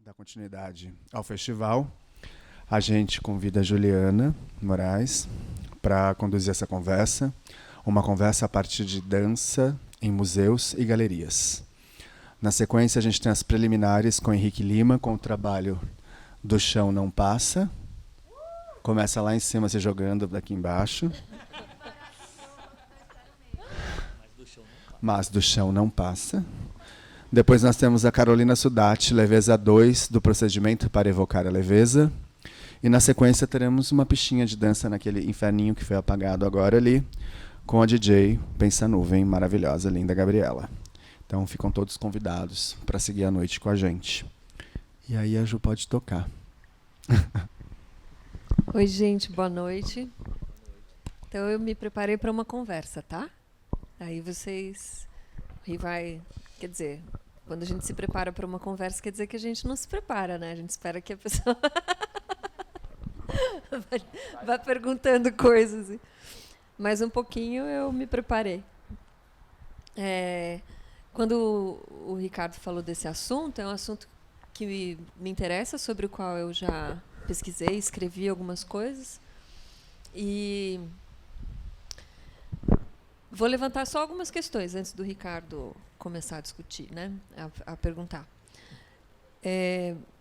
dar continuidade ao festival, a gente convida a Juliana Moraes para conduzir essa conversa, uma conversa a partir de dança em museus e galerias. Na sequência, a gente tem as preliminares com Henrique Lima, com o trabalho Do Chão Não Passa. Começa lá em cima, se jogando daqui embaixo. Mas Do Chão Não Passa. Depois nós temos a Carolina Sudati, Leveza 2, do procedimento para evocar a leveza. E na sequência teremos uma pichinha de dança naquele inferninho que foi apagado agora ali, com a DJ Pensa Nuvem, maravilhosa, linda Gabriela. Então ficam todos convidados para seguir a noite com a gente. E aí a Ju pode tocar. Oi, gente, boa noite. Então eu me preparei para uma conversa, tá? Aí vocês... Aí vai... Quer dizer, quando a gente se prepara para uma conversa, quer dizer que a gente não se prepara, né? A gente espera que a pessoa vá perguntando coisas. Mas um pouquinho eu me preparei. Quando o Ricardo falou desse assunto, é um assunto que me interessa, sobre o qual eu já pesquisei, escrevi algumas coisas. E vou levantar só algumas questões antes do Ricardo começar a discutir, né? A perguntar.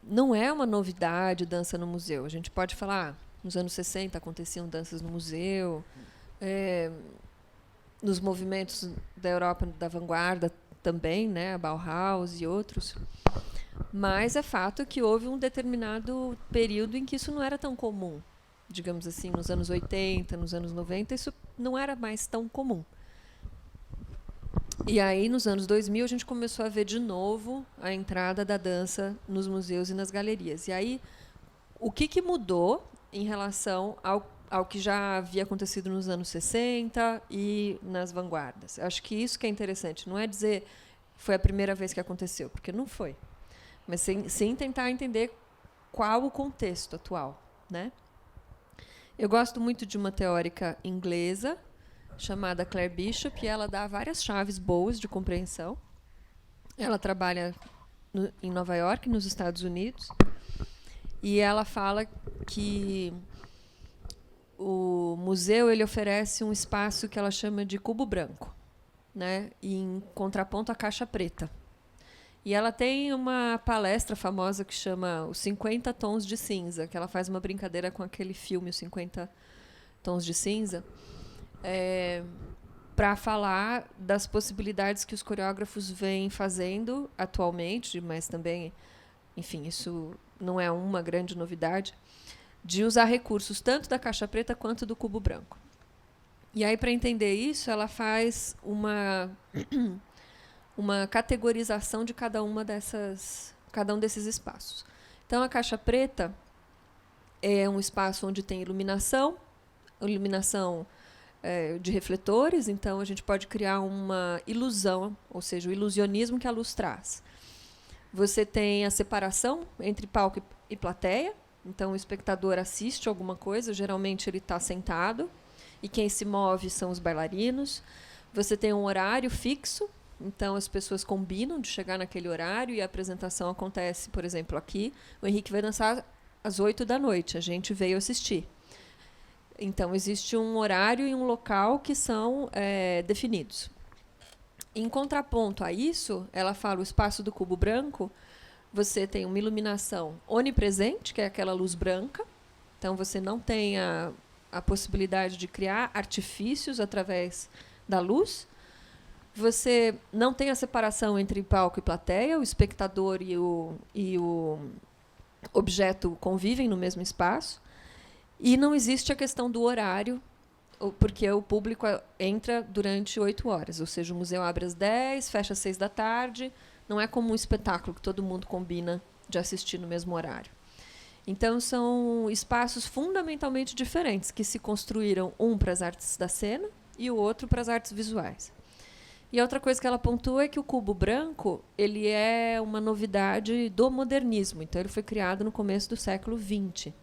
Não é uma novidade dança no museu. A gente pode falar, nos anos 60 aconteciam danças no museu, nos movimentos da Europa da vanguarda também, né? A Bauhaus e outros. Mas é fato que houve um determinado período em que isso não era tão comum. Digamos assim, nos anos 80, nos anos 90, isso não era mais tão comum. E aí, nos anos 2000, a gente começou a ver de novo a entrada da dança nos museus e nas galerias. E aí, o que mudou em relação ao que já havia acontecido nos anos 60 e nas vanguardas? Acho que isso que é interessante. Não é dizer foi a primeira vez que aconteceu, porque não foi. Mas sim tentar entender qual o contexto atual, né? Eu gosto muito de uma teórica inglesa chamada Claire Bishop, e ela dá várias chaves boas de compreensão. Ela trabalha em Nova York, nos Estados Unidos, e ela fala que o museu ele oferece um espaço que ela chama de cubo branco, né, em contraponto à caixa preta. E ela tem uma palestra famosa que chama Os 50 Tons de Cinza, que ela faz uma brincadeira com aquele filme, Os 50 Tons de Cinza, para falar das possibilidades que os coreógrafos vêm fazendo atualmente, mas também, enfim, isso não é uma grande novidade, de usar recursos tanto da caixa preta quanto do cubo branco. E aí, para entender isso, ela faz uma categorização de cada um desses espaços. Então, a caixa preta é um espaço onde tem iluminação de refletores, então a gente pode criar uma ilusão, ou seja, o ilusionismo que a luz traz. Você tem a separação entre palco e plateia, então o espectador assiste alguma coisa, geralmente ele está sentado, e quem se move são os bailarinos. Você tem um horário fixo, então as pessoas combinam de chegar naquele horário e a apresentação acontece, por exemplo, aqui. O Henrique vai dançar às 8 da noite, a gente veio assistir. Então, existe um horário e um local que são definidos. Em contraponto a isso, ela fala o espaço do cubo branco, você tem uma iluminação onipresente, que é aquela luz branca. Então, você não tem a possibilidade de criar artifícios através da luz. Você não tem a separação entre palco e plateia, o espectador e o objeto convivem no mesmo espaço. E não existe a questão do horário, porque o público entra durante 8 horas. Ou seja, o museu abre às 10, fecha às 6 da tarde. Não é como um espetáculo que todo mundo combina de assistir no mesmo horário. Então, são espaços fundamentalmente diferentes, que se construíram, um para as artes da cena e o outro para as artes visuais. E a outra coisa que ela pontua é que o cubo branco ele é uma novidade do modernismo. Então, ele foi criado no começo do século XX.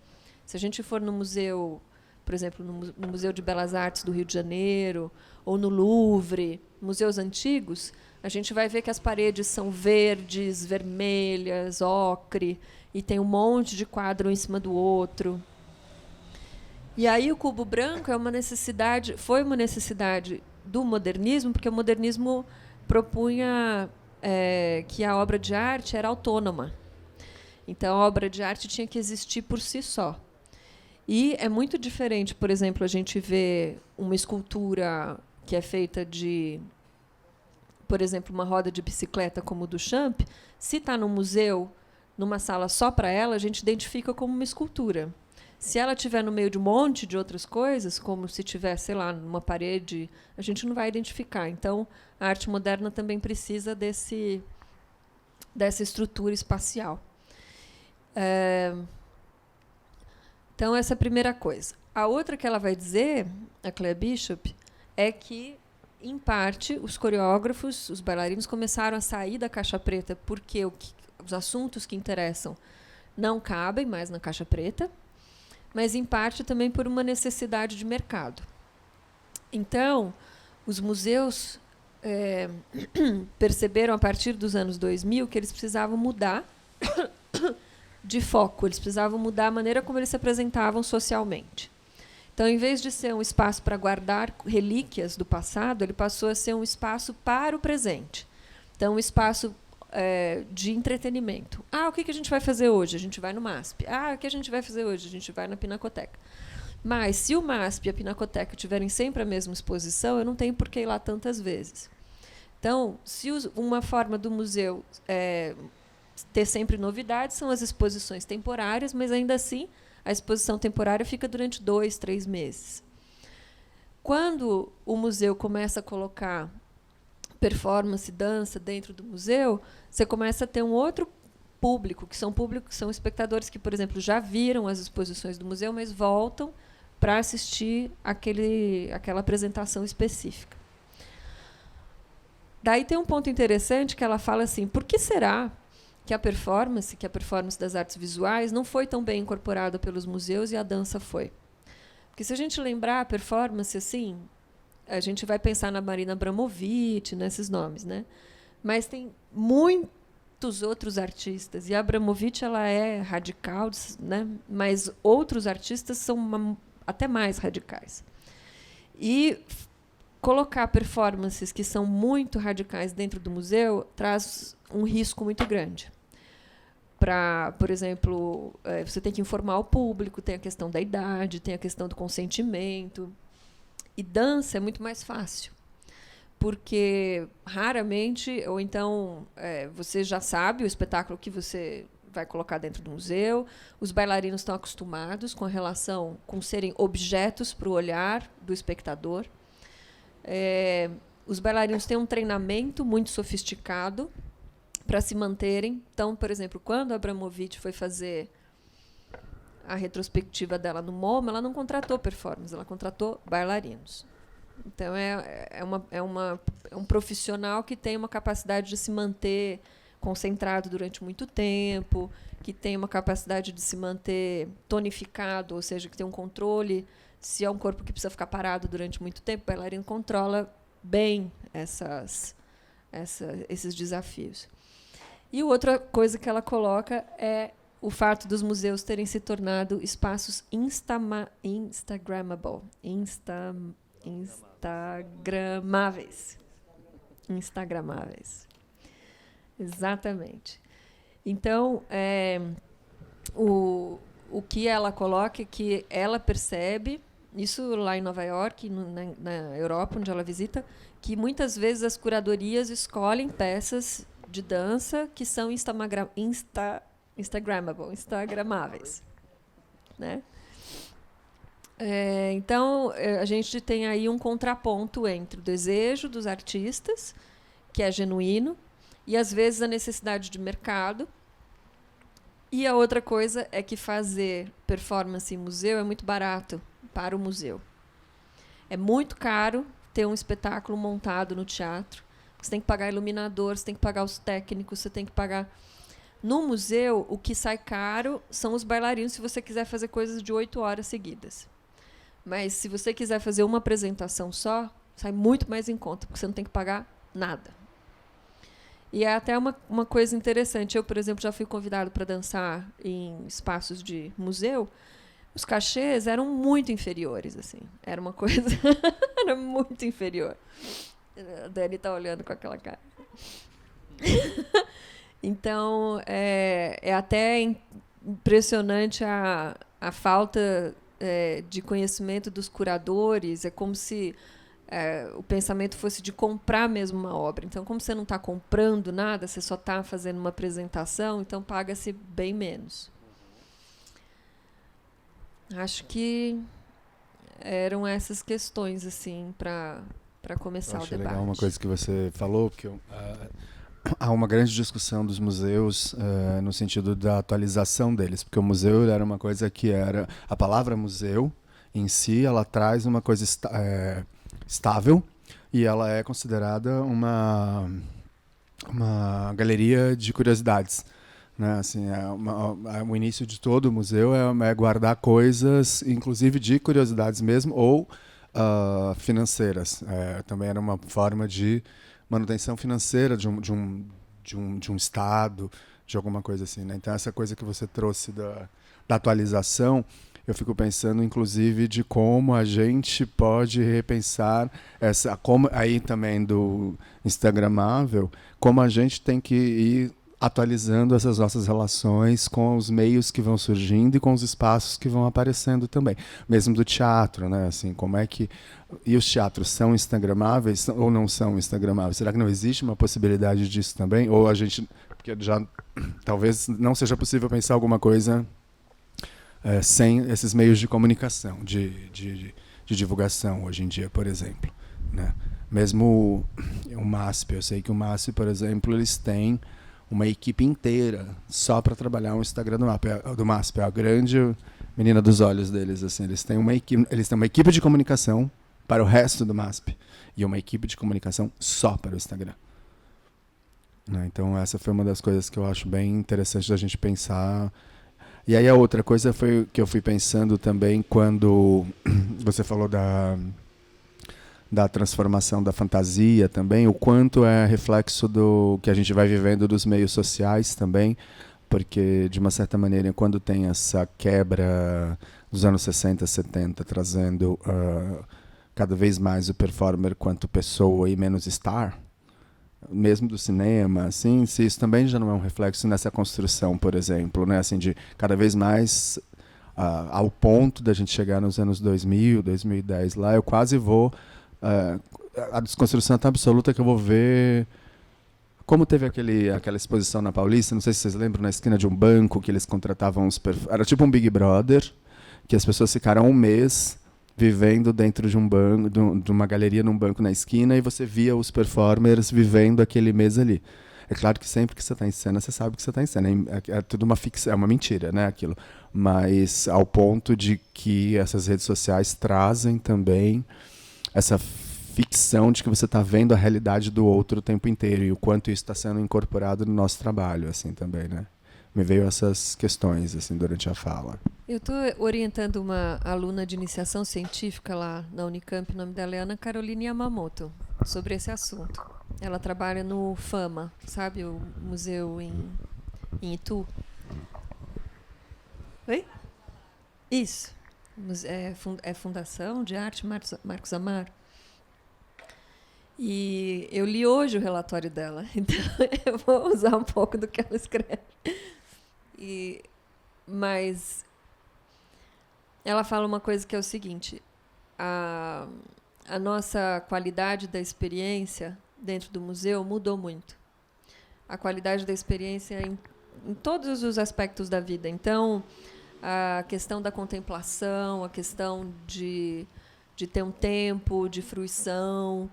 Se a gente for no museu, por exemplo, no Museu de Belas Artes do Rio de Janeiro, ou no Louvre, museus antigos, a gente vai ver que as paredes são verdes, vermelhas, ocre, e tem um monte de quadro em cima do outro. E aí o cubo branco foi uma necessidade do modernismo, porque o modernismo propunha que a obra de arte era autônoma. Então, a obra de arte tinha que existir por si só. E é muito diferente, por exemplo, a gente vê uma escultura que é feita de, por exemplo, uma roda de bicicleta como o Duchamp. Se está no museu, numa sala só para ela, a gente identifica como uma escultura. Se ela estiver no meio de um monte de outras coisas, como se tivesse, sei lá, numa parede, a gente não vai identificar. Então, a arte moderna também precisa dessa estrutura espacial. Então, essa é a primeira coisa. A outra que ela vai dizer, a Claire Bishop, é que, em parte, os coreógrafos, os bailarinos, começaram a sair da caixa preta porque os assuntos que interessam não cabem mais na caixa preta, mas, em parte, também por uma necessidade de mercado. Então, os museus perceberam, a partir dos anos 2000, que eles precisavam mudar de foco, eles precisavam mudar a maneira como eles se apresentavam socialmente. Então, em vez de ser um espaço para guardar relíquias do passado, ele passou a ser um espaço para o presente. Então, um espaço de entretenimento. O que a gente vai fazer hoje? A gente vai no MASP. O que a gente vai fazer hoje? A gente vai na Pinacoteca. Mas, se o MASP e a Pinacoteca tiverem sempre a mesma exposição, eu não tenho por que ir lá tantas vezes. Então, se uma forma do museu ter sempre novidades, são as exposições temporárias, mas, ainda assim, a exposição temporária fica durante 2, 3 meses. Quando o museu começa a colocar performance, dança dentro do museu, você começa a ter um outro público, que são espectadores que, por exemplo, já viram as exposições do museu, mas voltam para assistir aquela apresentação específica. Daí tem um ponto interessante que ela fala assim: por que será que a performance das artes visuais não foi tão bem incorporada pelos museus e a dança foi? Porque, se a gente lembrar a performance, assim, a gente vai pensar na Marina Abramovic, nesses nomes, né? Mas tem muitos outros artistas, e a Abramovic ela é radical, né? Mas outros artistas são até mais radicais. E colocar performances que são muito radicais dentro do museu traz um risco muito grande. Por exemplo, você tem que informar o público, tem a questão da idade, tem a questão do consentimento. E dança é muito mais fácil, porque raramente, ou então você já sabe o espetáculo que você vai colocar dentro do museu, os bailarinos estão acostumados com a relação, com serem objetos para o olhar do espectador. Os bailarinos têm um treinamento muito sofisticado para se manterem. Então, por exemplo, quando a Abramovic foi fazer a retrospectiva dela no MoMA, ela não contratou performance, ela contratou bailarinos. Então, é um profissional que tem uma capacidade de se manter concentrado durante muito tempo, que tem uma capacidade de se manter tonificado, ou seja, que tem um controle. Se é um corpo que precisa ficar parado durante muito tempo, o bailarino controla bem esses desafios. E outra coisa que ela coloca é o fato dos museus terem se tornado espaços instagramáveis. Exatamente. Então, o que ela coloca é que ela percebe, isso lá em Nova York, na Europa, onde ela visita, que muitas vezes as curadorias escolhem peças de dança que são instagramáveis, né? Então, a gente tem aí um contraponto entre o desejo dos artistas, que é genuíno, e, às vezes, a necessidade de mercado. E a outra coisa é que fazer performance em museu é muito barato para o museu. É muito caro ter um espetáculo montado no teatro. Você tem que pagar iluminador, você tem que pagar os técnicos, você tem que pagar... No museu, o que sai caro são os bailarinos, se você quiser fazer coisas de 8 horas seguidas. Mas, se você quiser fazer uma apresentação só, sai muito mais em conta, porque você não tem que pagar nada. E é até uma coisa interessante. Eu, por exemplo, já fui convidado para dançar em espaços de museu. Os cachês eram muito inferiores, assim. Era uma coisa... era muito inferior. A Dani está olhando com aquela cara. Então, é até impressionante a falta de conhecimento dos curadores. É como se o pensamento fosse de comprar mesmo uma obra. Então, como você não está comprando nada, você só está fazendo uma apresentação, então paga-se bem menos. Acho que eram essas questões assim para começar o debate. Legal uma coisa que você falou, porque há uma grande discussão dos museus no sentido da atualização deles, porque o museu era uma coisa que era... A palavra museu, em si, ela traz uma coisa estável e ela é considerada uma galeria de curiosidades. Né? Assim, o início de todo o museu é guardar coisas, inclusive de curiosidades mesmo, ou financeiras. Também era uma forma de manutenção financeira de um estado, de alguma coisa assim. Né? Então, essa coisa que você trouxe da atualização, eu fico pensando, inclusive, de como a gente pode repensar como aí também do Instagramável, como a gente tem que ir atualizando essas nossas relações com os meios que vão surgindo e com os espaços que vão aparecendo também. Mesmo do teatro, né? Assim, como é que... E os teatros são instagramáveis ou não são instagramáveis? Será que não existe uma possibilidade disso também? Ou a gente... Porque já talvez não seja possível pensar alguma coisa sem esses meios de comunicação, de divulgação hoje em dia, por exemplo. Né? Mesmo o MASP, eu sei que o MASP, por exemplo, eles têm uma equipe inteira só para trabalhar o Instagram do MASP. É a grande menina dos olhos deles. Assim. Eles têm uma equipe de comunicação para o resto do MASP e uma equipe de comunicação só para o Instagram. Né? Então, essa foi uma das coisas que eu acho bem interessante da gente pensar. E aí a outra coisa foi que eu fui pensando também quando você falou da transformação da fantasia também, o quanto é reflexo do que a gente vai vivendo dos meios sociais também, porque, de uma certa maneira, quando tem essa quebra dos anos 60, 70, trazendo cada vez mais o performer quanto pessoa e menos star, mesmo do cinema, assim, se isso também já não é um reflexo nessa construção, por exemplo, né, assim, de cada vez mais ao ponto da gente chegar nos anos 2000, 2010 lá, eu quase vou a desconstrução tão absoluta que eu vou ver como teve aquela exposição na Paulista, não sei se vocês lembram, na esquina de um banco que eles contratavam era tipo um Big Brother, que as pessoas ficaram um mês vivendo dentro de um banco, de uma galeria num banco na esquina, e você via os performers vivendo aquele mês ali. É claro que sempre que você está em cena, você sabe que você está em cena. É tudo uma ficção, é uma mentira, né, aquilo. Mas ao ponto de que essas redes sociais trazem também essa ficção de que você está vendo a realidade do outro o tempo inteiro e o quanto isso está sendo incorporado no nosso trabalho, assim, também, né? Me veio essas questões, assim, durante a fala. Eu estou orientando uma aluna de iniciação científica lá na Unicamp, o nome dela é Ana Caroline Yamamoto, sobre esse assunto. Ela trabalha no FAMA, sabe, o museu em Itu. Oi? Isso. É Fundação de Arte Marcos Amaro. E eu li hoje o relatório dela, então eu vou usar um pouco do que ela escreve. Mas ela fala uma coisa que é o seguinte: a nossa qualidade da experiência dentro do museu mudou muito. A qualidade da experiência em todos os aspectos da vida. Então, a questão da contemplação, a questão de ter um tempo de fruição,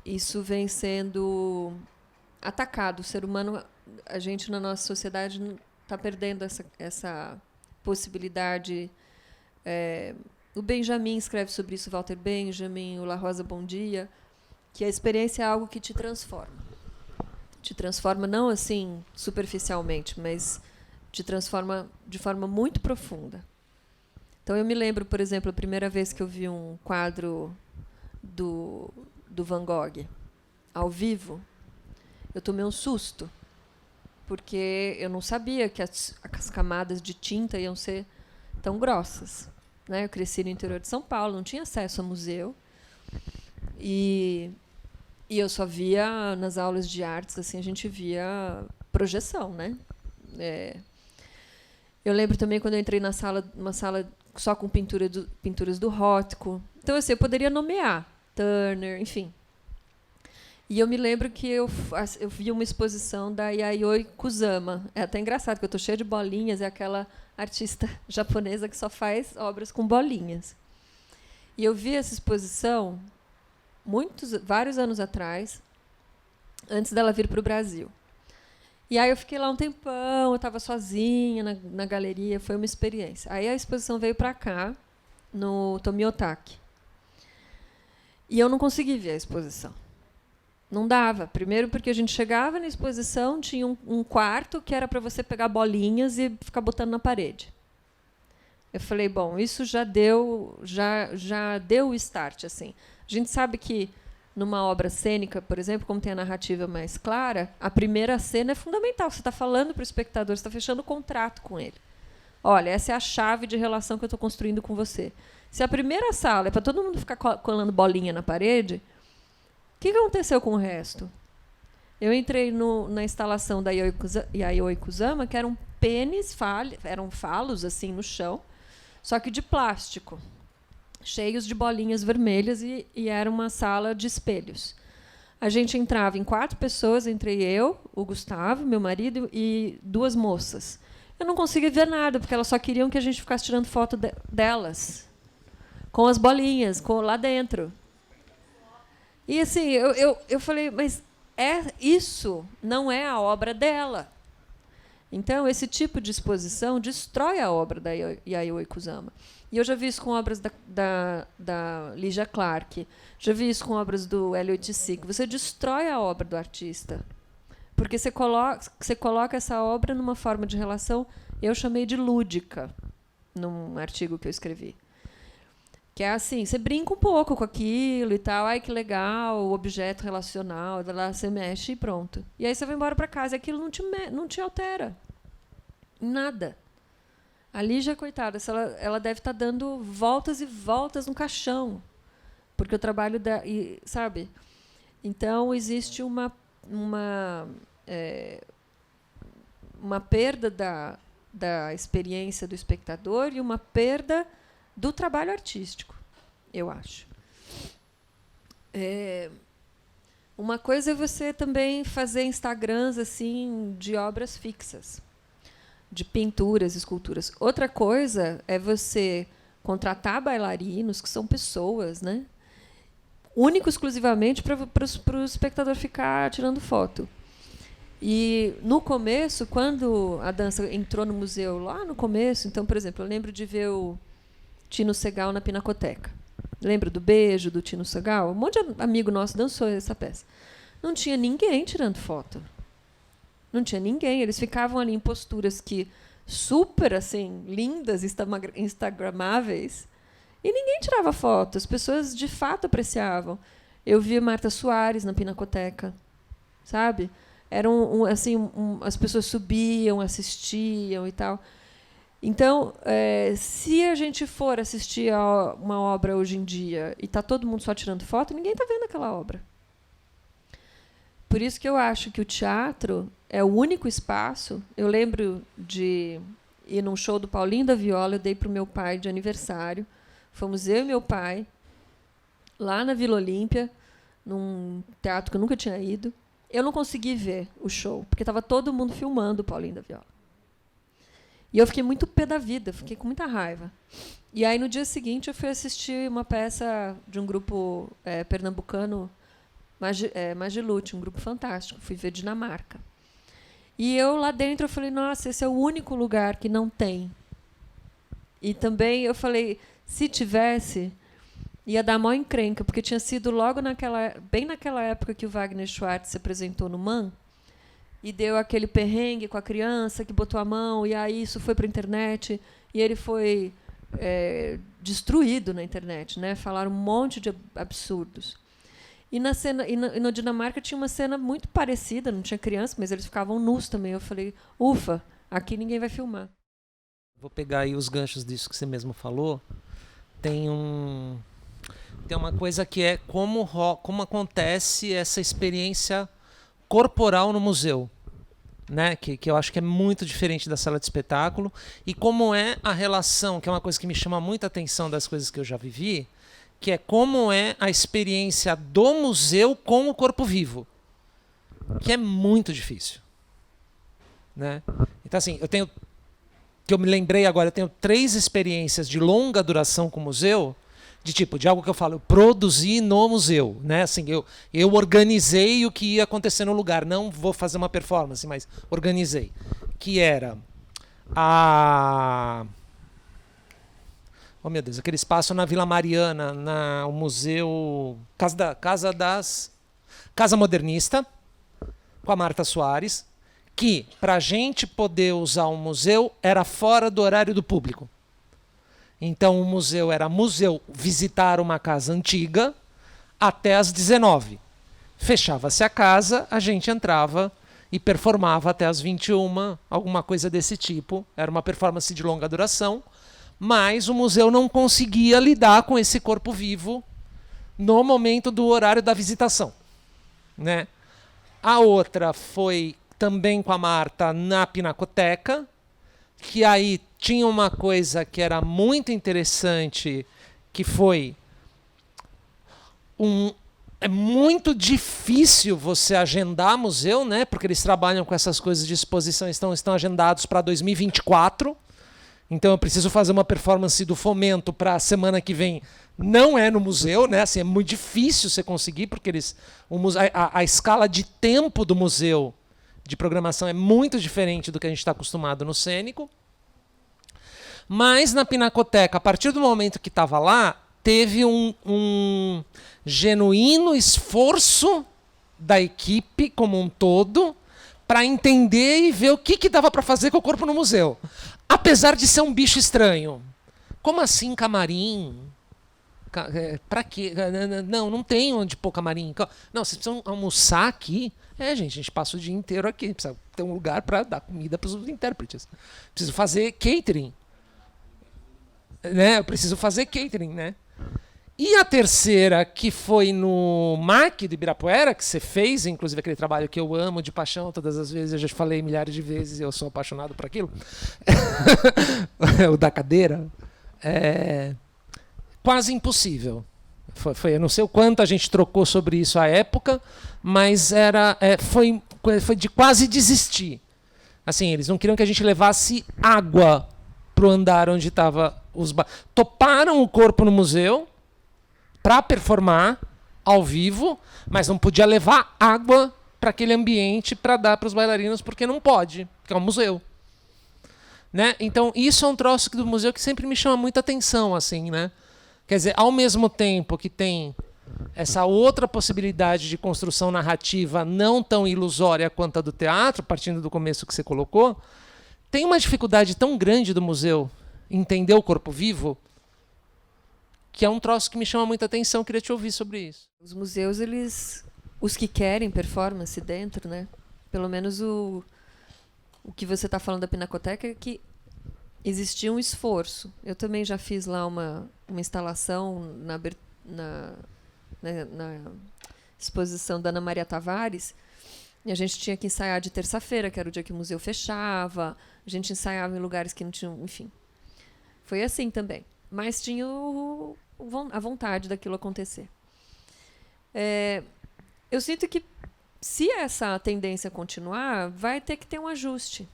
isso vem sendo atacado. O ser humano, a gente na nossa sociedade está perdendo essa possibilidade. O Benjamin escreve sobre isso, Walter Benjamin, o La Rosa Bom Dia, que a experiência é algo que te transforma. Te transforma não assim superficialmente, mas te transforma de forma muito profunda. Então, eu me lembro, por exemplo, a primeira vez que eu vi um quadro do Van Gogh ao vivo, eu tomei um susto, porque eu não sabia que as camadas de tinta iam ser tão grossas, né? Eu cresci no interior de São Paulo, não tinha acesso a museu, e eu só via nas aulas de artes, assim, a gente via projeção, né? Eu lembro também quando eu entrei na sala, uma sala só com pinturas do Rothko. Então, assim, eu poderia nomear Turner, enfim. E eu me lembro que eu vi uma exposição da Yayoi Kusama. É até engraçado, porque eu estou cheia de bolinhas, é aquela artista japonesa que só faz obras com bolinhas. E eu vi essa exposição vários anos atrás, antes dela vir para o Brasil. E aí eu fiquei lá um tempão, eu estava sozinha na galeria, foi uma experiência. Aí a exposição veio para cá, no Tomiotaki. E eu não consegui ver a exposição. Não dava. Primeiro porque a gente chegava na exposição, tinha um quarto que era para você pegar bolinhas e ficar botando na parede. Eu falei, bom, isso já deu o start, assim. A gente sabe que numa obra cênica, por exemplo, como tem a narrativa mais clara, a primeira cena é fundamental. Você está falando para o espectador, você está fechando o contrato com ele. Olha, essa é a chave de relação que eu estou construindo com você. Se a primeira sala é para todo mundo ficar colando bolinha na parede, o que aconteceu com o resto? Eu entrei na instalação da Yayoi Kusama, que eram pênis, eram falos assim no chão, só que de plástico, cheios de bolinhas vermelhas, e era uma sala de espelhos. A gente entrava em 4 pessoas, entre eu, o Gustavo, meu marido, e 2 moças. Eu não conseguia ver nada, porque elas só queriam que a gente ficasse tirando foto delas, com as bolinhas, lá dentro. E assim, eu falei, mas isso não é a obra dela. Então, esse tipo de exposição destrói a obra da Yayoi Kusama. E eu já vi isso com obras da Lygia Clark, já vi isso com obras do Elliot Sick. Você destrói a obra do artista, porque você coloca essa obra numa forma de relação, eu chamei de lúdica, num artigo que eu escrevi. Que é assim, você brinca um pouco com aquilo e tal, ai que legal, o objeto relacional, lá você mexe e pronto. E aí você vai embora para casa e aquilo não te altera. Nada. A Lígia, coitada, ela deve estar dando voltas e voltas no caixão. Porque o trabalho sabe? Então, existe uma perda da experiência do espectador e uma perda do trabalho artístico, eu acho. Uma coisa é você também fazer Instagrams assim, de obras fixas, de pinturas, esculturas. Outra coisa é você contratar bailarinos, que são pessoas, né? Único, exclusivamente, para o espectador ficar tirando foto. E, no começo, quando a dança entrou no museu, lá no começo, então, por exemplo, eu lembro de ver o Tino Segal na Pinacoteca. Lembra do Beijo, do Tino Segal? Um monte de amigo nosso dançou essa peça. Não tinha ninguém tirando foto. Não tinha ninguém. Eles ficavam ali em posturas super assim, lindas, instagramáveis, e ninguém tirava foto. As pessoas, de fato, apreciavam. Eu via Marta Soares na Pinacoteca, sabe? As pessoas subiam, assistiam e tal. Então, se a gente for assistir a uma obra hoje em dia e está todo mundo só tirando foto, ninguém está vendo aquela obra. Por isso que eu acho que o teatro é o único espaço. Eu lembro de ir num show do Paulinho da Viola, eu dei para o meu pai de aniversário. Fomos eu e meu pai, lá na Vila Olímpia, num teatro que eu nunca tinha ido. Eu não consegui ver o show, porque estava todo mundo filmando o Paulinho da Viola. E eu fiquei muito pé da vida, fiquei com muita raiva. E aí, no dia seguinte, eu fui assistir uma peça de um grupo pernambucano, Magilute, um grupo fantástico. Fui ver Dinamarca. E eu, lá dentro, eu falei, nossa, esse é o único lugar que não tem. E também eu falei, se tivesse, ia dar maior encrenca, porque tinha sido logo bem naquela época que o Wagner Schwartz se apresentou no MAN, e deu aquele perrengue com a criança que botou a mão, e aí isso foi para a internet, e ele foi destruído na internet, né? Falaram um monte de absurdos. E na Dinamarca tinha uma cena muito parecida, não tinha criança, mas eles ficavam nus também. Eu falei, ufa, aqui ninguém vai filmar. Vou pegar aí os ganchos disso que você mesmo falou. Tem uma coisa que é como acontece essa experiência corporal no museu, né? Que eu acho que é muito diferente da sala de espetáculo, e como é a relação, que é uma coisa que me chama muita atenção das coisas que eu já vivi, que é como é a experiência do museu com o corpo vivo, que é muito difícil, né? Então assim, eu me lembrei agora, eu tenho 3 experiências de longa duração com o museu, de algo que eu falo, eu produzi no museu, né? Assim, eu organizei o que ia acontecer no lugar, não vou fazer uma performance, mas organizei. Que era oh meu Deus, aquele espaço na Vila Mariana, o museu Casa Modernista, com a Marta Soares, que para a gente poder usar o museu era fora do horário do público. Então o museu era visitar uma casa antiga até às 19. Fechava-se a casa, a gente entrava e performava até às 21, alguma coisa desse tipo. Era uma performance de longa duração, mas o museu não conseguia lidar com esse corpo vivo no momento do horário da visitação, né? A outra foi também com a Marta na Pinacoteca, que aí tinha uma coisa que era muito interessante, que foi é muito difícil você agendar museu, né? Porque eles trabalham com essas coisas de exposição, estão agendados para 2024. Então eu preciso fazer uma performance do Fomento para a semana que vem. Não é no museu, né? Assim, é muito difícil você conseguir, porque a escala de tempo do museu de programação é muito diferente do que a gente está acostumado no cênico. Mas na Pinacoteca, a partir do momento que estava lá, teve um genuíno esforço da equipe como um todo para entender e ver o que dava para fazer com o corpo no museu. Apesar de ser um bicho estranho. Como assim camarim? Para quê? Não tem onde pôr camarim. Não, vocês precisam almoçar aqui. Gente, a gente passa o dia inteiro aqui. Precisa ter um lugar para dar comida para os intérpretes. Preciso fazer catering. Né? Eu preciso fazer catering, né? E a terceira, que foi no MAC do Ibirapuera, que você fez, inclusive aquele trabalho que eu amo de paixão todas as vezes, eu já falei milhares de vezes, eu sou apaixonado por aquilo. O da cadeira. Quase impossível. Eu não sei o quanto a gente trocou sobre isso à época, mas foi de quase desistir. Assim, eles não queriam que a gente levasse água para o andar onde estava toparam o corpo no museu para performar ao vivo, mas não podia levar água para aquele ambiente para dar para os bailarinos, porque não pode, porque é um museu. Né? Então, isso é um troço do museu que sempre me chama muita atenção, assim, né? Quer dizer, ao mesmo tempo que tem essa outra possibilidade de construção narrativa não tão ilusória quanto a do teatro, partindo do começo que você colocou, tem uma dificuldade tão grande do museu entender o corpo vivo, que é um troço que me chama muita atenção, queria te ouvir sobre isso. Os museus, os que querem performance dentro, né? Pelo menos o que você está falando da Pinacoteca é que existia um esforço. Eu também já fiz lá uma instalação na exposição da Ana Maria Tavares, e a gente tinha que ensaiar de terça-feira, que era o dia que o museu fechava, a gente ensaiava em lugares que não tinham, enfim. Foi assim também. Mas tinha a vontade daquilo acontecer. Eu sinto que, se essa tendência continuar, vai ter que ter um ajuste.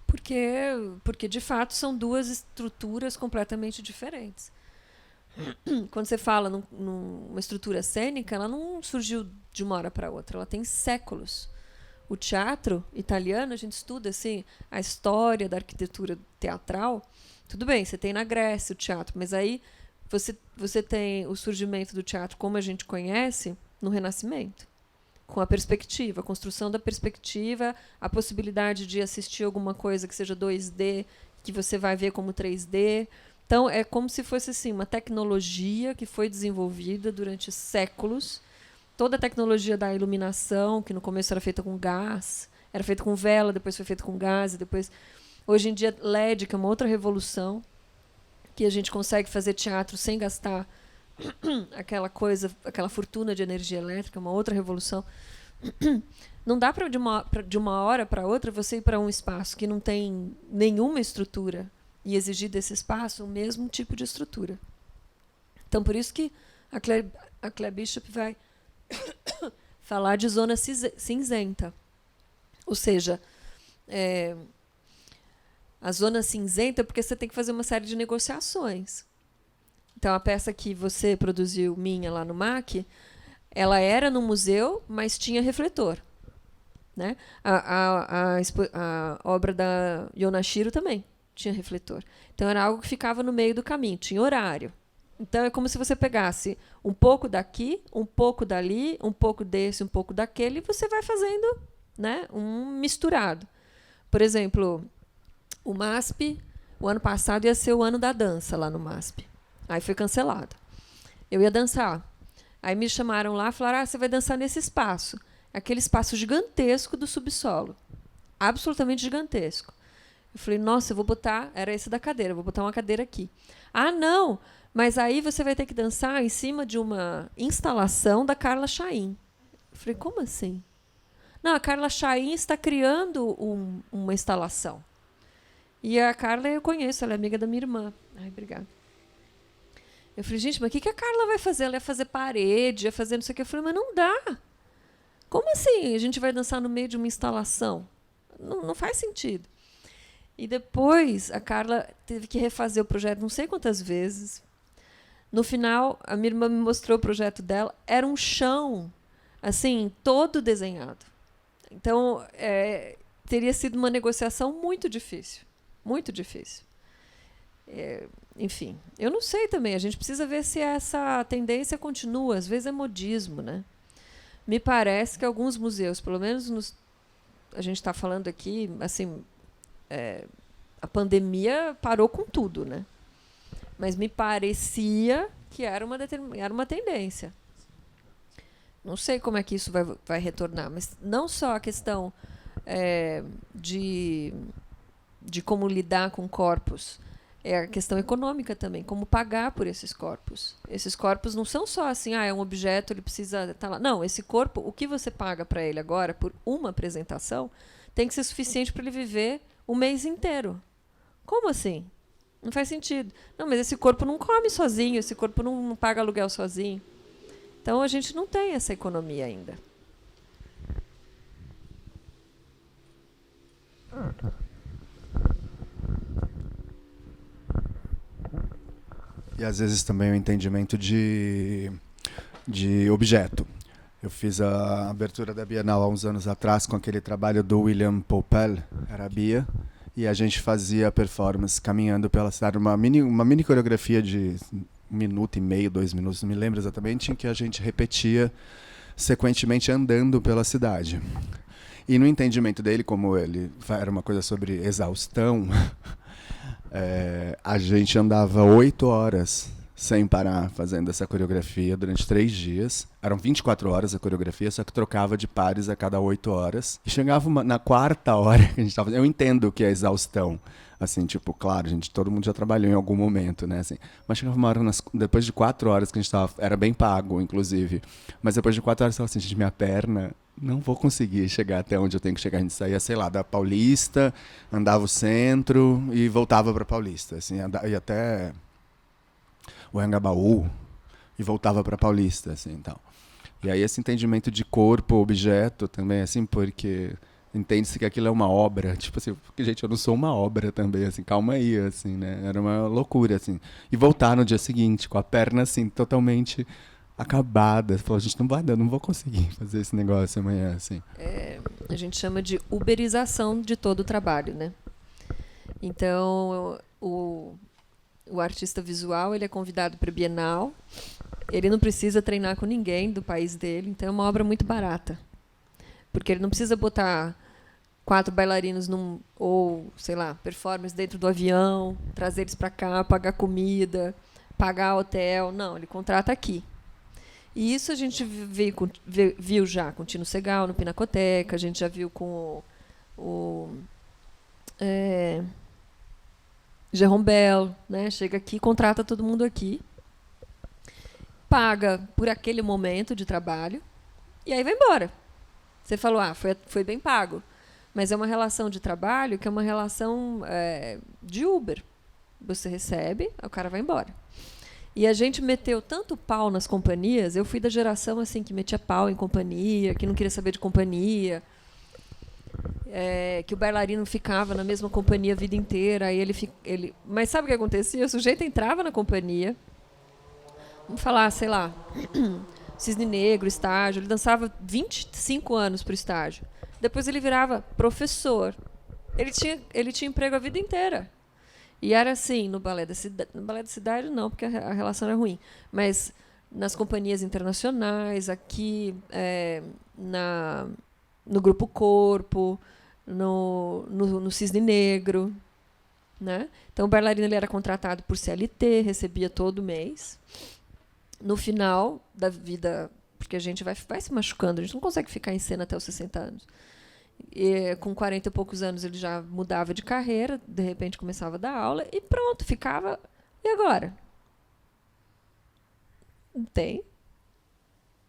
Porque de fato, são duas estruturas completamente diferentes. Quando você fala numa estrutura cênica, ela não surgiu de uma hora para outra, ela tem séculos. O teatro italiano, a gente estuda assim, a história da arquitetura teatral. Tudo bem, você tem na Grécia o teatro, mas aí você tem o surgimento do teatro como a gente conhece no Renascimento, com a perspectiva, a construção da perspectiva, a possibilidade de assistir alguma coisa que seja 2D, que você vai ver como 3D. Então, é como se fosse assim, uma tecnologia que foi desenvolvida durante séculos toda a tecnologia da iluminação, que no começo era feita com gás, era feita com vela, depois foi feita com gás, e depois hoje em dia LED, que é uma outra revolução, que a gente consegue fazer teatro sem gastar aquela fortuna de energia elétrica, uma outra revolução. Não dá para de uma hora para outra você ir para um espaço que não tem nenhuma estrutura e exigir desse espaço o mesmo tipo de estrutura. Então, por isso que a Claire Bishop vai falar de zona cinzenta. Ou seja, a zona cinzenta é porque você tem que fazer uma série de negociações. Então, a peça que você produziu, minha, lá no MAC, ela era no museu, mas tinha refletor. Né? A obra da Yonashiro também tinha refletor. Então, era algo que ficava no meio do caminho, tinha horário. Então, é como se você pegasse um pouco daqui, um pouco dali, um pouco desse, um pouco daquele, e você vai fazendo, né, um misturado. Por exemplo, o MASP, o ano passado ia ser o ano da dança lá no MASP. Aí foi cancelado. Eu ia dançar. Aí me chamaram lá e falaram, você vai dançar nesse espaço. Aquele espaço gigantesco do subsolo. Absolutamente gigantesco. Eu falei, nossa, eu vou botar... Era esse da cadeira, eu vou botar uma cadeira aqui. Ah, não! Mas aí você vai ter que dançar em cima de uma instalação da Carla Chain. Eu falei, como assim? Não, a Carla Chain está criando uma instalação. E a Carla eu conheço, ela é amiga da minha irmã. Ai, obrigada. Eu falei, gente, mas o que a Carla vai fazer? Ela ia fazer parede, ia fazer não sei o que. Eu falei, mas não dá. Como assim a gente vai dançar no meio de uma instalação? Não faz sentido. E depois a Carla teve que refazer o projeto não sei quantas vezes. No final, a minha irmã me mostrou o projeto dela. Era um chão, assim, todo desenhado. Então, teria sido uma negociação muito difícil. Muito difícil. Enfim, eu não sei também. A gente precisa ver se essa tendência continua. Às vezes é modismo, né? Me parece que alguns museus, pelo menos a gente está falando aqui, assim, a pandemia parou com tudo, né? Mas me parecia que era uma tendência. Não sei como é que isso vai retornar, mas não só a questão de como lidar com corpos, é a questão econômica também, como pagar por esses corpos. Esses corpos não são só assim, é um objeto, ele precisa estar lá. Não, esse corpo, o que você paga para ele agora por uma apresentação, tem que ser suficiente para ele viver o mês inteiro. Como assim? Não faz sentido. Não, mas esse corpo não come sozinho, esse corpo não paga aluguel sozinho. Então, a gente não tem essa economia ainda. E às vezes também o entendimento de objeto. Eu fiz a abertura da Bienal há uns anos atrás com aquele trabalho do William Poupel, era a Bia, e a gente fazia performance caminhando pela cidade, uma mini coreografia de 1 minuto e meio, 2 minutos, não me lembro exatamente, em que a gente repetia sequentemente andando pela cidade. E no entendimento dele, como ele era uma coisa sobre exaustão, a gente andava 8 horas sem parar fazendo essa coreografia durante 3 dias. Eram 24 horas a coreografia, só que trocava de pares a cada 8 horas. E chegava na 4ª hora que a gente estava fazendo. Eu entendo que é exaustão. Assim, tipo, claro, todo mundo já trabalhou em algum momento, né? Assim, mas chegava uma hora, depois de 4 horas que a gente estava... Era bem pago, inclusive. Mas depois de 4 horas eu estava assim, gente, minha perna... Não vou conseguir chegar até onde eu tenho que chegar. A gente saía, sei lá, da Paulista, andava o centro e voltava para Paulista. Assim, ia até o Anhangabaú e voltava para Paulista. Assim, então. E aí esse entendimento de corpo, objeto também, assim, porque entende-se que aquilo é uma obra. Tipo assim, porque, gente, eu não sou uma obra também, assim, calma aí, assim, né? Era uma loucura, assim. E voltar no dia seguinte, com a perna, assim, totalmente... acabada. Falou, a gente não vai dar, não vou conseguir fazer esse negócio amanhã, assim. A gente chama de uberização de todo o trabalho, né? Então, o artista visual, ele é convidado para a Bienal, ele não precisa treinar com ninguém do país dele, então é uma obra muito barata. Porque ele não precisa botar 4 bailarinos ou, sei lá, performance dentro do avião, trazer eles para cá, pagar comida, pagar hotel. Não, ele contrata aqui. E isso a gente viu já com o Tino Segal no Pinacoteca, a gente já viu com o Jérôme Bel, né? Chega aqui, contrata todo mundo aqui, paga por aquele momento de trabalho e aí vai embora. Você falou, foi bem pago. Mas é uma relação de trabalho que é uma relação de Uber. Você recebe, o cara vai embora. E a gente meteu tanto pau nas companhias, eu fui da geração assim que metia pau em companhia, que não queria saber de companhia, que o bailarino ficava na mesma companhia a vida inteira. Aí ele... Mas sabe o que acontecia? O sujeito entrava na companhia, vamos falar, sei lá, Cisne Negro, estágio, ele dançava 25 anos para o estágio. Depois ele virava professor. Ele tinha emprego a vida inteira. E era assim, no Balé da Cidade não, porque a relação era ruim. Mas nas companhias internacionais, aqui no Grupo Corpo, no Cisne Negro. Né? Então o bailarino ele era contratado por CLT, recebia todo mês. No final da vida, porque a gente vai se machucando, a gente não consegue ficar em cena até os 60 anos. E, com 40 e poucos anos ele já mudava de carreira, de repente começava a dar aula e pronto, ficava. E agora? Não tem.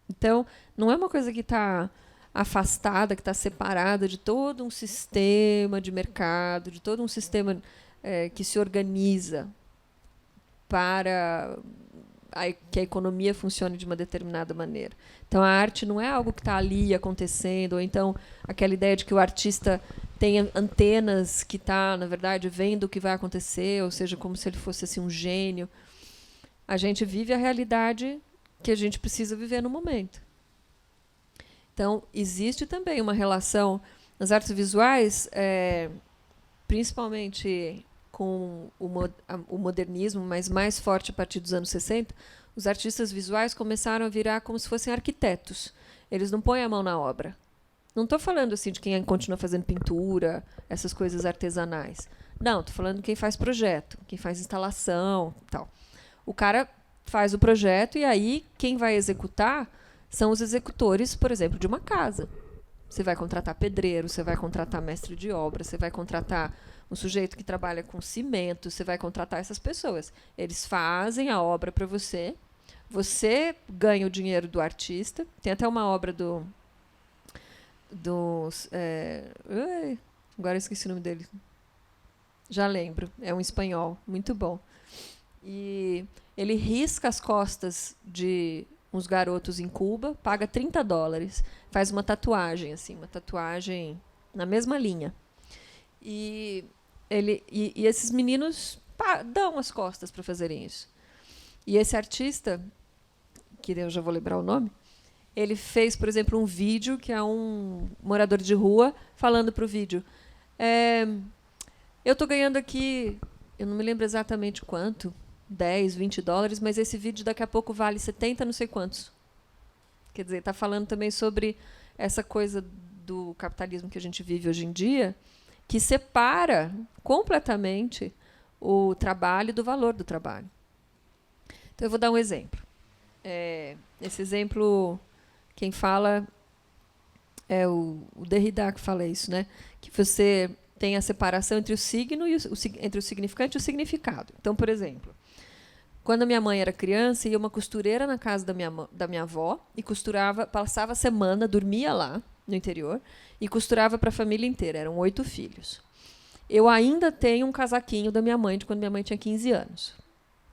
Então, não é uma coisa que está afastada, que está separada de todo um sistema de mercado, de todo um sistema que se organiza para que a economia funcione de uma determinada maneira. Então, a arte não é algo que está ali acontecendo, ou então aquela ideia de que o artista tem antenas que está, na verdade, vendo o que vai acontecer, ou seja, como se ele fosse assim, um gênio. A gente vive a realidade que a gente precisa viver no momento. Então, existe também uma relação nas artes visuais, principalmente com o modernismo, mas mais forte a partir dos anos 60, os artistas visuais começaram a virar como se fossem arquitetos. Eles não põem a mão na obra. Não estou falando assim de quem continua fazendo pintura, essas coisas artesanais. Não, estou falando de quem faz projeto, quem faz instalação, tal. O cara faz o projeto e aí quem vai executar são os executores, por exemplo, de uma casa. Você vai contratar pedreiro, você vai contratar mestre de obra, você vai contratar um sujeito que trabalha com cimento, você vai contratar essas pessoas. Eles fazem a obra para você, você ganha o dinheiro do artista. Tem até uma obra agora eu esqueci o nome dele. Já lembro, é um espanhol, muito bom. E ele risca as costas de uns garotos em Cuba, paga $30, faz uma tatuagem, assim, uma tatuagem na mesma linha. E esses meninos dão as costas para fazerem isso. E esse artista, que eu já vou lembrar o nome, ele fez, por exemplo, um vídeo que é um morador de rua falando para o vídeo: eu estou ganhando aqui, eu não me lembro exatamente quanto, $10, $20, mas esse vídeo daqui a pouco vale 70 não sei quantos. Quer dizer, está falando também sobre essa coisa do capitalismo que a gente vive hoje em dia, que separa completamente o trabalho do valor do trabalho. Então, eu vou dar um exemplo. Esse exemplo, quem fala é o Derrida que fala isso, né? Que você tem a separação entre o signo e entre o significante e o significado. Então, por exemplo, quando a minha mãe era criança, ia uma costureira na casa da minha avó e costurava, passava a semana, dormia lá no interior e costurava para a família inteira. Eram 8 filhos. Eu ainda tenho um casaquinho da minha mãe de quando minha mãe tinha 15 anos.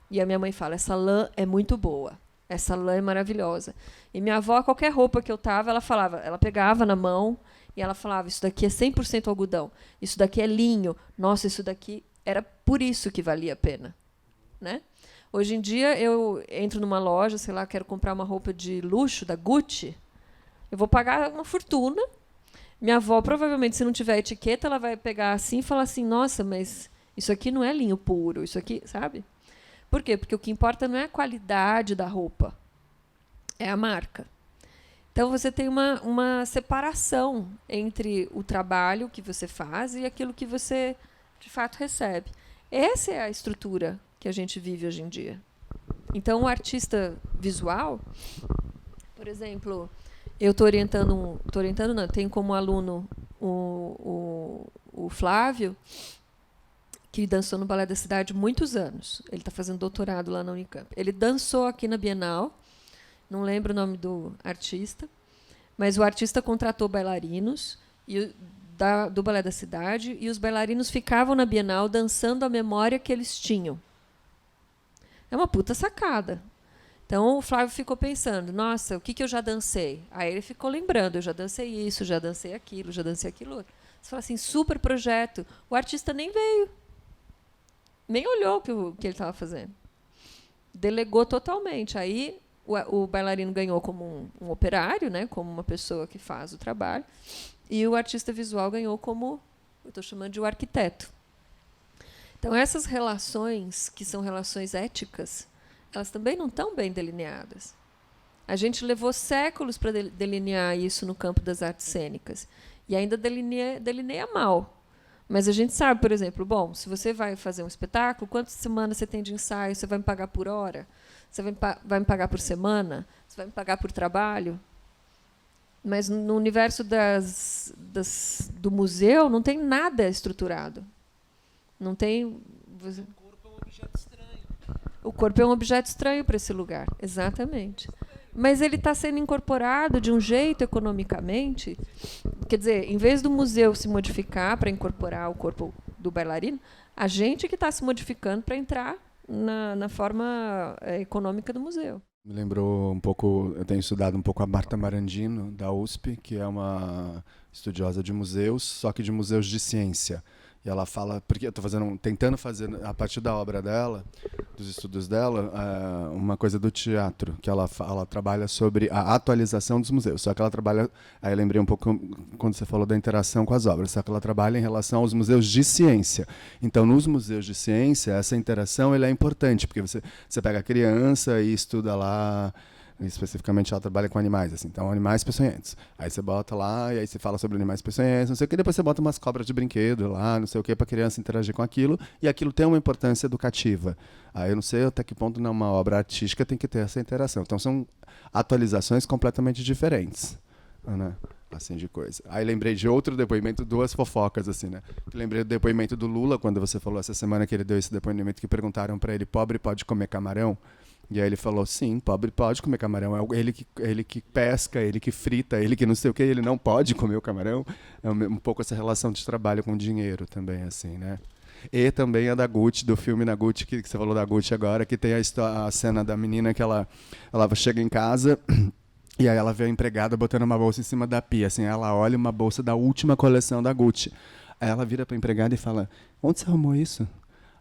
E a minha mãe fala: essa lã é muito boa, essa lã é maravilhosa. E minha avó, qualquer roupa que eu tava, ela pegava na mão e ela falava: isso daqui é 100% algodão, isso daqui é linho, nossa, isso daqui era por isso que valia a pena, né? Hoje em dia eu entro numa loja, sei lá, quero comprar uma roupa de luxo da Gucci, eu vou pagar uma fortuna. Minha avó, provavelmente, se não tiver etiqueta, ela vai pegar assim e falar assim: nossa, mas isso aqui não é linho puro, isso aqui, sabe? Por quê? Porque o que importa não é a qualidade da roupa, é a marca. Então, você tem uma separação entre o trabalho que você faz e aquilo que você, de fato, recebe. Essa é a estrutura que a gente vive hoje em dia. Então, o artista visual, Por exemplo, eu estou orientando não, tenho como aluno o Flávio, que dançou no Balé da Cidade muitos anos. Ele está fazendo doutorado lá na Unicamp. Ele dançou aqui na Bienal, não lembro o nome do artista, mas o artista contratou bailarinos do Balé da Cidade, e os bailarinos ficavam na Bienal dançando a memória que eles tinham. É uma puta sacada. Então, o Flávio ficou pensando, nossa, o que eu já dancei? Aí ele ficou lembrando, eu já dancei isso, já dancei aquilo, já dancei aquilo outro. Você fala assim, super projeto. O artista nem veio. Nem olhou o que ele estava fazendo. Delegou totalmente. Aí, o bailarino ganhou como um operário, né, como uma pessoa que faz o trabalho, e o artista visual ganhou como, eu estou chamando de o arquiteto. Então, essas relações, que são relações éticas, elas também não estão bem delineadas. A gente levou séculos para delinear isso no campo das artes cênicas, e ainda delineia mal. Mas a gente sabe, por exemplo, bom, se você vai fazer um espetáculo, quantas semanas você tem de ensaio? Você vai me pagar por hora? Você vai me pagar por semana? Você vai me pagar por trabalho? Mas no universo do museu não tem nada estruturado. Não tem. O corpo é um objeto estranho. O corpo é um objeto estranho para esse lugar, exatamente. Mas ele está sendo incorporado de um jeito economicamente. Quer dizer, em vez do museu se modificar para incorporar o corpo do bailarino, a gente que está se modificando para entrar na forma econômica do museu. Me lembrou um pouco, eu tenho estudado um pouco a Marta Marandino, da USP, que é uma estudiosa de museus, só que de museus de ciência. E ela fala, porque eu estou tentando fazer, a partir da obra dela, dos estudos dela, uma coisa do teatro, que ela trabalha sobre a atualização dos museus. Só que ela trabalha, aí eu lembrei um pouco quando você falou da interação com as obras, só que ela trabalha em relação aos museus de ciência. Então, nos museus de ciência, essa interação é importante, porque você pega a criança e estuda lá. Especificamente ela trabalha com animais, assim, então animais peçonhentos. Aí você bota lá e aí você fala sobre animais peçonhentos, não sei o que, depois você bota umas cobras de brinquedo lá, não sei o que, para a criança interagir com aquilo, e aquilo tem uma importância educativa. Aí eu não sei até que ponto numa obra artística tem que ter essa interação. Então são atualizações completamente diferentes, né? Assim de coisa. Aí lembrei de outro depoimento, duas fofocas, assim, né? Lembrei do depoimento do Lula, quando você falou essa semana que ele deu esse depoimento, que perguntaram para ele, pobre pode comer camarão? E aí ele falou, sim, pobre pode comer camarão. É ele que pesca, ele que frita, ele que não sei o que, ele não pode comer o camarão. É um pouco essa relação de trabalho com dinheiro também, assim, né? E também a da Gucci, do filme da Gucci, que você falou da Gucci agora, que tem a cena da menina que ela chega em casa e aí ela vê a empregada botando uma bolsa em cima da pia. Assim, ela olha uma bolsa da última coleção da Gucci. Aí ela vira para a empregada e fala, onde você arrumou isso?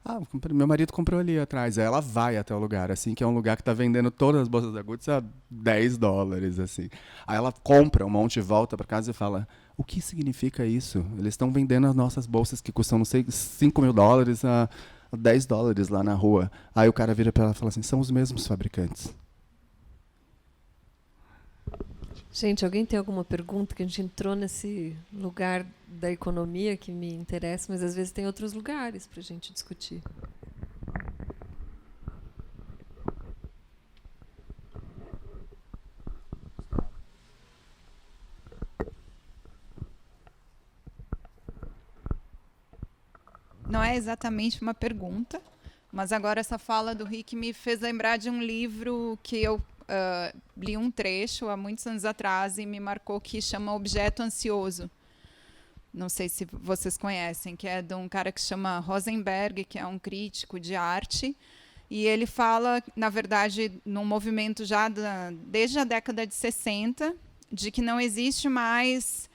Ah, meu marido comprou ali atrás. Aí ela vai até o lugar, assim, que é um lugar que está vendendo todas as bolsas da Gucci a $10, assim. Aí ela compra um monte e volta para casa e fala, o que significa isso? Eles estão vendendo as nossas bolsas que custam, não sei, $5.000 a $10 lá na rua. Aí o cara vira para ela e fala assim, são os mesmos fabricantes. Gente, alguém tem alguma pergunta? Que a gente entrou nesse lugar da economia que me interessa, mas às vezes tem outros lugares para a gente discutir. Não é exatamente uma pergunta, mas agora essa fala do Rick me fez lembrar de um livro que eu li um trecho há muitos anos atrás e me marcou, que chama Objeto Ansioso. Não sei se vocês conhecem, que é de um cara que chama Rosenberg, que é um crítico de arte, e ele fala, na verdade, num movimento já desde a década de 60, de que não existe mais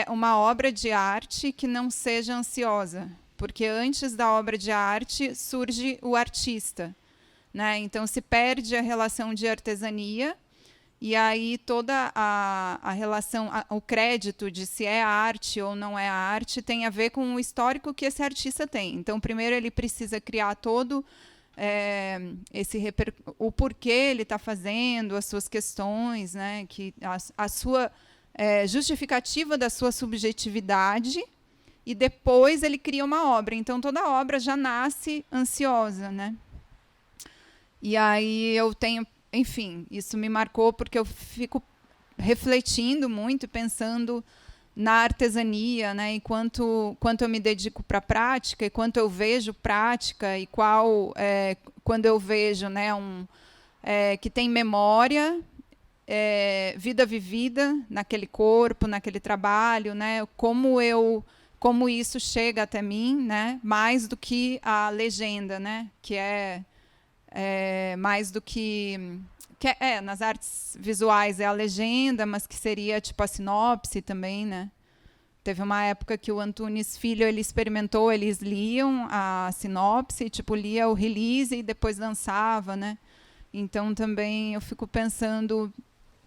uma obra de arte que não seja ansiosa, porque antes da obra de arte surge o artista, né? Então se perde a relação de artesania, e aí toda a relação, o crédito de se é arte ou não é arte tem a ver com o histórico que esse artista tem. Então primeiro ele precisa criar todo o porquê ele está fazendo, as suas questões, né? Que a sua justificativa da sua subjetividade, e depois ele cria uma obra. Então toda obra já nasce ansiosa, né? E aí eu tenho enfim, isso me marcou porque eu fico refletindo muito e pensando na artesania, né, e quanto eu me dedico para a prática, e quanto eu vejo prática, e quando eu vejo, né, que tem memória, vida vivida naquele corpo, naquele trabalho, né, como isso chega até mim, né, mais do que a legenda, né, que é mais do que nas artes visuais é a legenda, mas que seria tipo a sinopse também, né? Teve uma época que o Antunes Filho ele experimentou, eles liam a sinopse, tipo lia o release e depois dançava, né? Então também eu fico pensando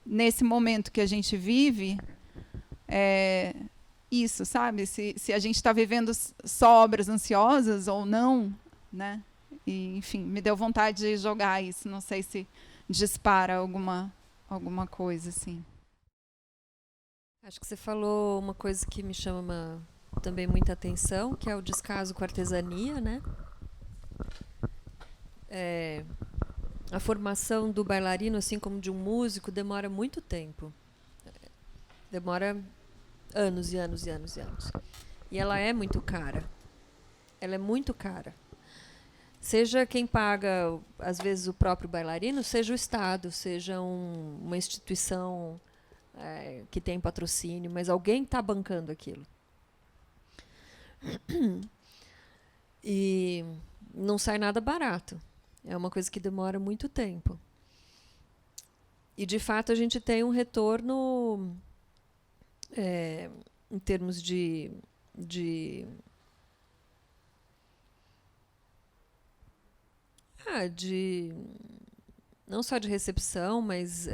nesse momento que a gente vive, isso, sabe? Se a gente está vivendo só obras ansiosas ou não, né? E, enfim, me deu vontade de jogar isso. Não sei se dispara alguma coisa assim. Acho que você falou uma coisa que me chama também muita atenção, que é o descaso com a artesania, né? A formação do bailarino, assim como de um músico, demora muito tempo. Demora anos e anos e anos e anos. E ela é muito cara. Ela é muito cara. Seja quem paga, às vezes, o próprio bailarino, seja o Estado, seja uma instituição que tem patrocínio, mas alguém está bancando aquilo. E não sai nada barato. É uma coisa que demora muito tempo. E, de fato, a gente tem um retorno em termos de não só de recepção, mas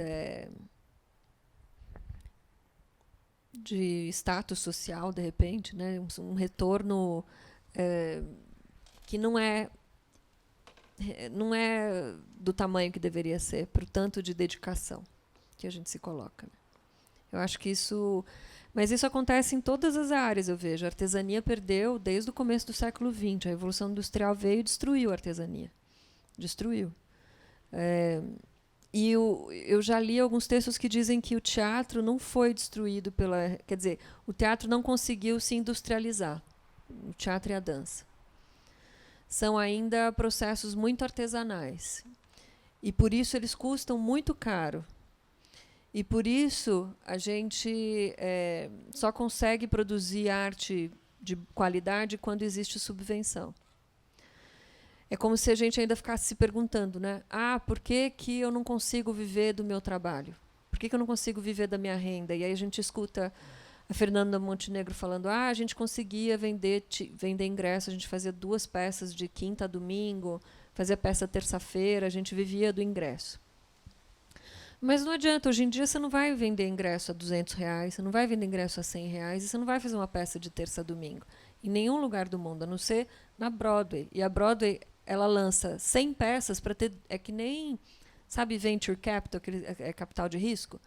de status social, de repente, né? Um retorno que não é do tamanho que deveria ser, por tanto de dedicação que a gente se coloca. Eu acho que isso... Mas isso acontece em todas as áreas, eu vejo. A artesania perdeu desde o começo do século XX. A Revolução Industrial veio e destruiu a artesania. Destruiu. E eu já li alguns textos que dizem que o teatro não foi destruído pela... Quer dizer, o teatro não conseguiu se industrializar. O teatro e a dança. São ainda processos muito artesanais. E, por isso, eles custam muito caro. E, por isso, a gente só consegue produzir arte de qualidade quando existe subvenção. É como se a gente ainda ficasse se perguntando, né? Por que eu não consigo viver do meu trabalho? Por que eu não consigo viver da minha renda? E aí a gente escuta a Fernanda Montenegro falando, a gente conseguia vender ingresso, a gente fazia 2 peças de quinta a domingo, fazia peça terça-feira, a gente vivia do ingresso. Mas não adianta, hoje em dia você não vai vender ingresso a R$200, você não vai vender ingresso a R$100, e você não vai fazer uma peça de terça a domingo. Em nenhum lugar do mundo, a não ser na Broadway. E a Broadway, ela lança 100 peças para ter... É que nem, sabe, venture capital, capital de risco?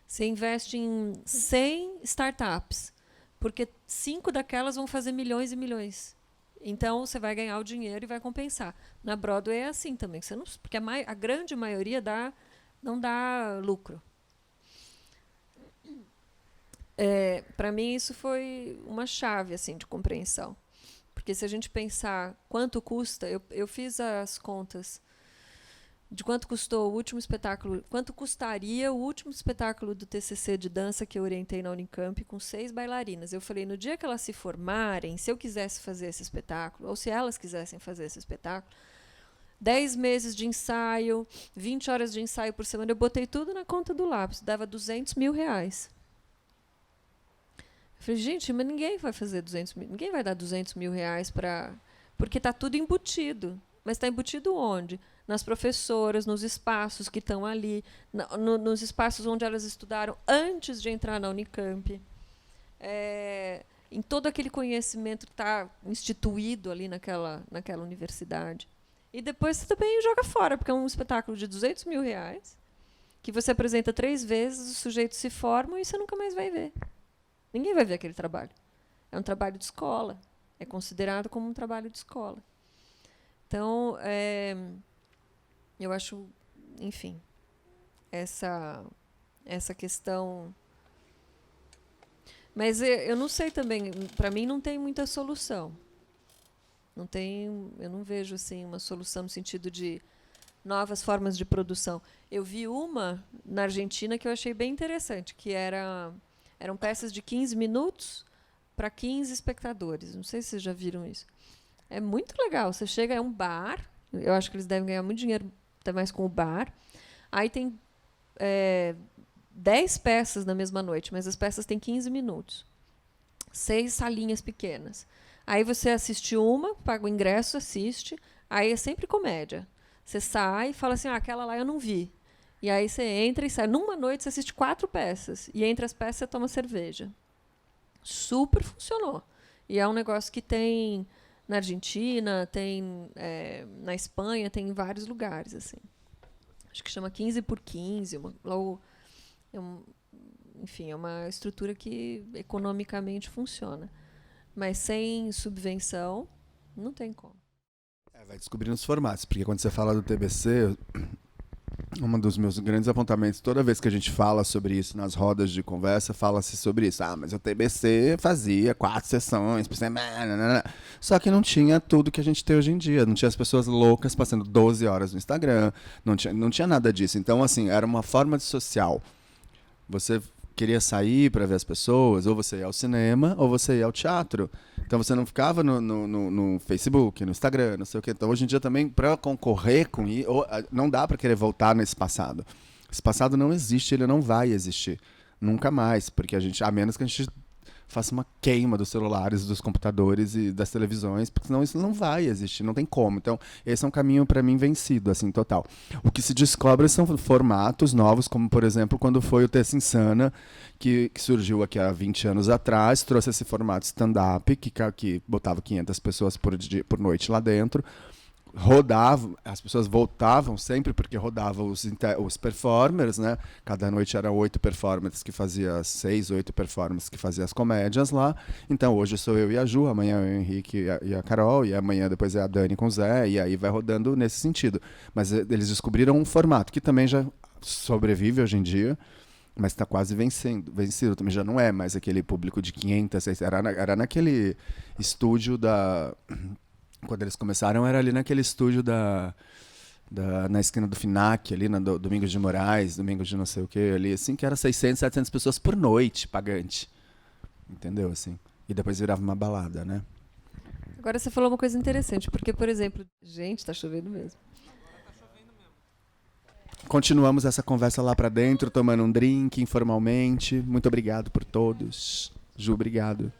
Você investe em 100 startups, porque 5 daquelas vão fazer milhões e milhões. Então, você vai ganhar o dinheiro e vai compensar. Na Broadway é assim também, porque a grande maioria não dá lucro. Para mim, isso foi uma chave assim, de compreensão. Porque se a gente pensar quanto custa, eu fiz as contas de quanto custou o último espetáculo, quanto custaria o último espetáculo do TCC de dança que eu orientei na Unicamp com 6 bailarinas. Eu falei, no dia que elas se formarem, se eu quisesse fazer esse espetáculo, ou se elas quisessem fazer esse espetáculo, 10 meses de ensaio, 20 horas de ensaio por semana, eu botei tudo na conta do lápis, dava R$200 mil. Eu falei, gente, mas ninguém vai fazer 200 mil, ninguém vai dar R$200 mil para... Porque está tudo embutido. Mas está embutido onde? Nas professoras, nos espaços que estão ali, nos espaços onde elas estudaram antes de entrar na Unicamp, em todo aquele conhecimento que está instituído ali naquela universidade. E depois você também joga fora, porque é um espetáculo de R$200 mil, que você apresenta 3 vezes, os sujeitos se formam e você nunca mais vai ver. Ninguém vai ver aquele trabalho. É um trabalho de escola. É considerado como um trabalho de escola. Então, eu acho, enfim, essa questão. Mas eu não sei também, para mim não tem muita solução. Eu não vejo assim uma solução no sentido de novas formas de produção. Eu vi uma na Argentina que eu achei bem interessante, que eram peças de 15 minutos para 15 espectadores. Não sei se vocês já viram isso. É muito legal. Você chega, é um bar. Eu acho que eles devem ganhar muito dinheiro até mais com o bar. Aí tem 10 peças na mesma noite, mas as peças têm 15 minutos. 6 salinhas pequenas. Aí você assiste uma, paga o ingresso, assiste. Aí é sempre comédia. Você sai e fala assim, aquela lá eu não vi. E aí você entra e sai. Numa noite você assiste 4 peças. E entre as peças você toma cerveja. Super funcionou. E é um negócio que tem na Argentina, tem na Espanha, tem em vários lugares. Assim. Acho que chama 15 por 15. Enfim, é uma estrutura que economicamente funciona. Mas sem subvenção, não tem como. Vai descobrindo os formatos, porque quando você fala do TBC, um dos meus grandes apontamentos, toda vez que a gente fala sobre isso nas rodas de conversa, fala-se sobre isso. Mas o TBC fazia 4 sessões por semana. Só que não tinha tudo que a gente tem hoje em dia. Não tinha as pessoas loucas passando 12 horas no Instagram. Não tinha nada disso. Então, assim, era uma forma de social. Você queria sair para ver as pessoas, ou você ia ao cinema, ou você ia ao teatro. Então você não ficava no Facebook, no Instagram, não sei o quê. Então hoje em dia também, para concorrer com isso, não dá para querer voltar nesse passado. Esse passado não existe, ele não vai existir. Nunca mais, porque a menos que a gente faça uma queima dos celulares, dos computadores e das televisões, porque senão isso não vai existir, não tem como. Então, esse é um caminho, para mim, vencido, assim, total. O que se descobre são formatos novos, como, por exemplo, quando foi o Terça Insana, que surgiu aqui há 20 anos atrás, trouxe esse formato stand-up, que botava 500 pessoas por noite lá dentro, rodava, as pessoas voltavam sempre porque rodava os performers, né? Cada noite eram 8 performers que fazia 6, 8 performers que fazia as comédias lá. Então hoje sou eu e a Ju, amanhã é o Henrique e a Carol, e amanhã depois é a Dani com o Zé, e aí vai rodando nesse sentido. Mas eles descobriram um formato que também já sobrevive hoje em dia, mas está quase vencido. Também já não é mais aquele público de 500, era naquele estúdio da... Quando eles começaram, era ali naquele estúdio na esquina do FINAC, ali no Domingos de Moraes, Domingos de não sei o que, ali, assim, que era 600, 700 pessoas por noite, pagante. Entendeu, assim? E depois virava uma balada, né? Agora você falou uma coisa interessante, porque, por exemplo... Gente, tá chovendo mesmo. Continuamos essa conversa lá pra dentro, tomando um drink, informalmente. Muito obrigado por todos. Ju, obrigado.